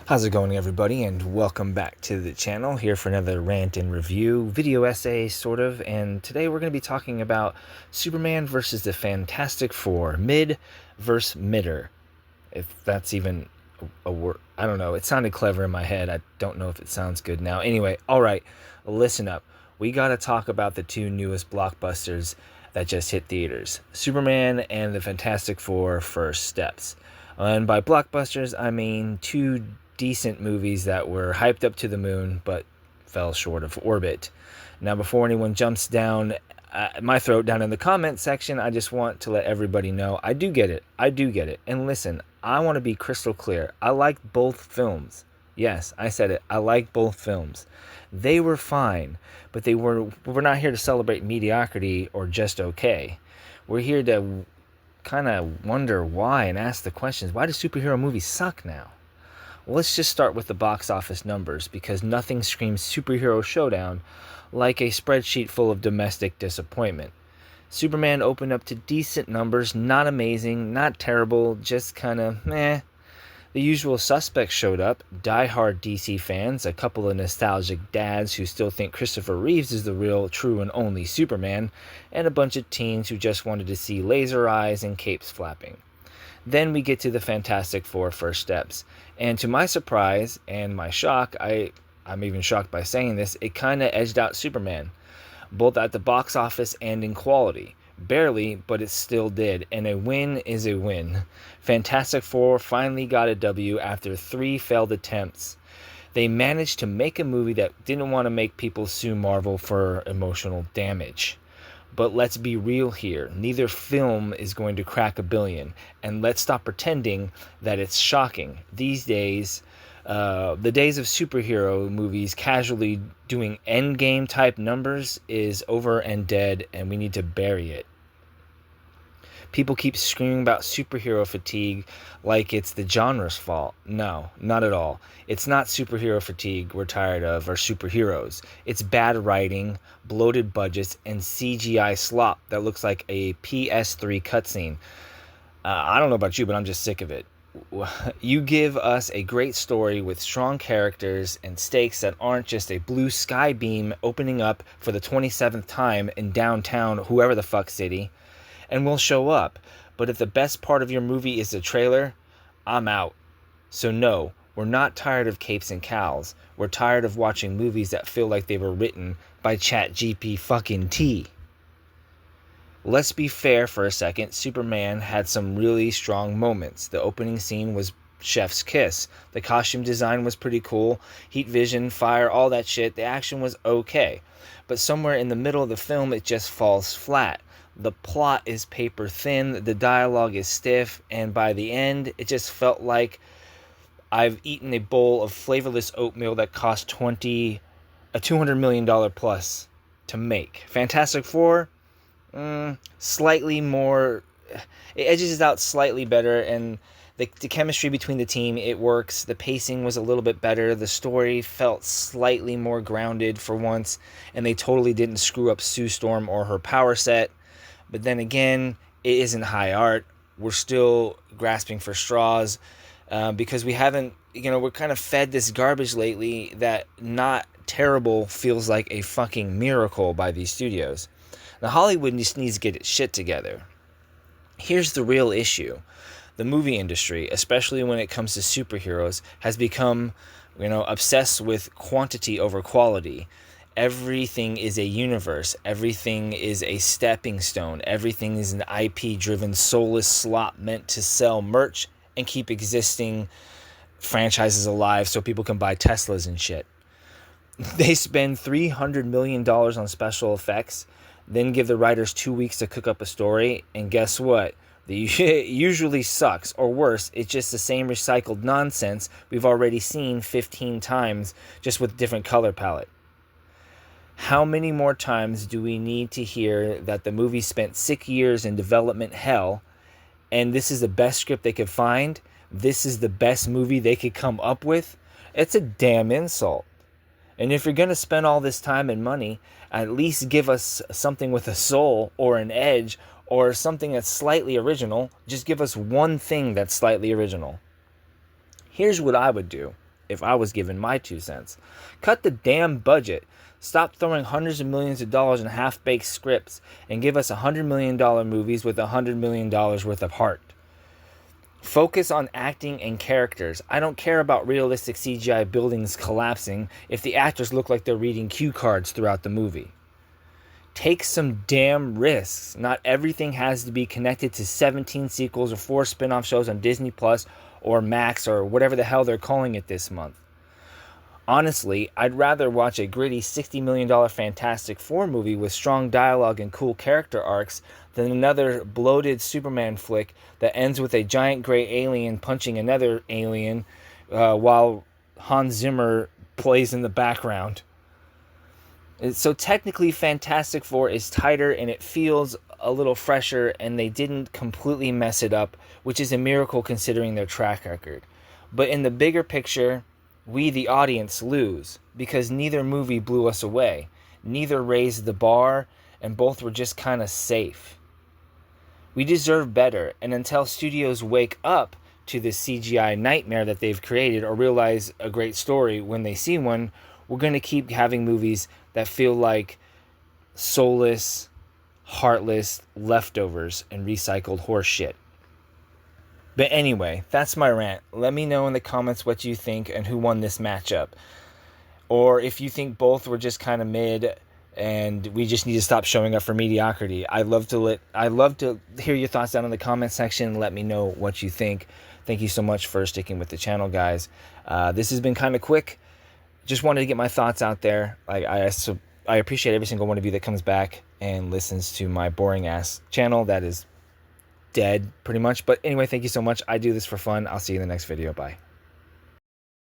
How's it going, everybody, and welcome back to the channel, here for another rant and review video essay, sort of. And today we're going to be talking about Superman versus the Fantastic Four, mid versus midder, if that's even a word. I don't know, it sounded clever in my head. I don't know if it sounds good now. Anyway, all right, listen up. We got to talk about the two newest blockbusters that just hit theaters, Superman and the Fantastic Four: First Steps. And by blockbusters, I mean two decent movies that were hyped up to the moon but fell short of orbit. Now, before anyone jumps down my throat down in the comment section, I just want to let everybody know I do get it. I do get it. And listen, I want to be crystal clear. I like both films. Yes, I said it. I like both films. They were fine, but we're not here to celebrate mediocrity or just okay. We're here to kind of wonder why and ask the questions. Why do superhero movies suck now? Well, let's just start with the box office numbers, because nothing screams superhero showdown like a spreadsheet full of domestic disappointment. Superman opened up to decent numbers, not amazing, not terrible, just kind of meh. The usual suspects showed up: die-hard DC fans, a couple of nostalgic dads who still think Christopher Reeves is the real, true, and only Superman, and a bunch of teens who just wanted to see laser eyes and capes flapping. Then we get to the Fantastic Four: First Steps, and to my surprise and my shock, I'm even shocked by saying this, it kind of edged out Superman, both at the box office and in quality. Barely, but it still did, and a win is a win. Fantastic Four finally got a W after 3 failed attempts. They managed to make a movie that didn't want to make people sue Marvel for emotional damage. But let's be real here, neither film is going to crack $1 billion, and let's stop pretending that it's shocking. These days, the days of superhero movies casually doing endgame type numbers is over and dead, and we need to bury it. People keep screaming about superhero fatigue like it's the genre's fault. No, not at all. It's not superhero fatigue we're tired of, or superheroes. It's bad writing, bloated budgets, and CGI slop that looks like a PS3 cutscene. I don't know about you, but I'm just sick of it. You give us a great story with strong characters and stakes that aren't just a blue sky beam opening up for the 27th time in downtown whoever the fuck city, and we'll show up. But if the best part of your movie is the trailer, I'm out. So no, we're not tired of capes and cows. We're tired of watching movies that feel like they were written by ChatGPT fucking T. Let's be fair for a second. Superman had some really strong moments. The opening scene was chef's kiss. The costume design was pretty cool. Heat vision, fire, all that shit. The action was okay. But somewhere in the middle of the film, it just falls flat. The plot is paper thin, the dialogue is stiff, and by the end, it just felt like I've eaten a bowl of flavorless oatmeal that cost $200 million plus to make. Fantastic Four, slightly more, it edges out slightly better, and the chemistry between the team, it works. The pacing was a little bit better. The story felt slightly more grounded for once, and they totally didn't screw up Sue Storm or her power set. But then again, it isn't high art. We're still grasping for straws because we haven't, we're kind of fed this garbage lately that not terrible feels like a fucking miracle by these studios. Now, Hollywood just needs to get its shit together. Here's the real issue. The movie industry, especially when it comes to superheroes, has become, obsessed with quantity over quality. Everything is a universe. Everything is a stepping stone. Everything is an IP-driven, soulless slop meant to sell merch and keep existing franchises alive so people can buy Teslas and shit. They spend $300 million on special effects, then give the writers 2 weeks to cook up a story, and guess what? It usually sucks, or worse, it's just the same recycled nonsense we've already seen 15 times, just with different color palette. How many more times do we need to hear that the movie spent 6 years in development hell, and this is the best script they could find? This is the best movie they could come up with? It's a damn insult. And if you're going to spend all this time and money, at least give us something with a soul or an edge or something that's slightly original. Just give us one thing that's slightly original. Here's what I would do. if I was given my 2 cents. Cut the damn budget. Stop throwing hundreds of millions of dollars in half-baked scripts and give us $100 million movies with $100 million worth of heart. Focus on acting and characters. I don't care about realistic CGI buildings collapsing if the actors look like they're reading cue cards throughout the movie. Take some damn risks. Not everything has to be connected to 17 sequels or 4 spin-off shows on Disney Plus or Max or whatever the hell they're calling it this month. Honestly, I'd rather watch a gritty $60 million Fantastic Four movie with strong dialogue and cool character arcs than another bloated Superman flick that ends with a giant gray alien punching another alien while Hans Zimmer plays in the background. So technically, Fantastic Four is tighter and it feels a little fresher, and they didn't completely mess it up, which is a miracle considering their track record. But in the bigger picture, we, the audience, lose because neither movie blew us away. Neither raised the bar, and both were just kind of safe. We deserve better, and until studios wake up to this CGI nightmare that they've created or realize a great story when they see one, we're going to keep having movies that feel like soulless, heartless leftovers and recycled horse shit. But anyway, that's my rant. Let me know in the comments what you think and who won this matchup. Or if you think both were just kind of mid and we just need to stop showing up for mediocrity. I'd love to hear your thoughts down in the comment section. Let me know what you think. Thank you so much for sticking with the channel, guys. This has been kind of quick. Just wanted to get my thoughts out there. I appreciate every single one of you that comes back and listens to my boring ass channel that is dead pretty much. But anyway, thank you so much. I do this for fun. I'll see you in the next video. Bye.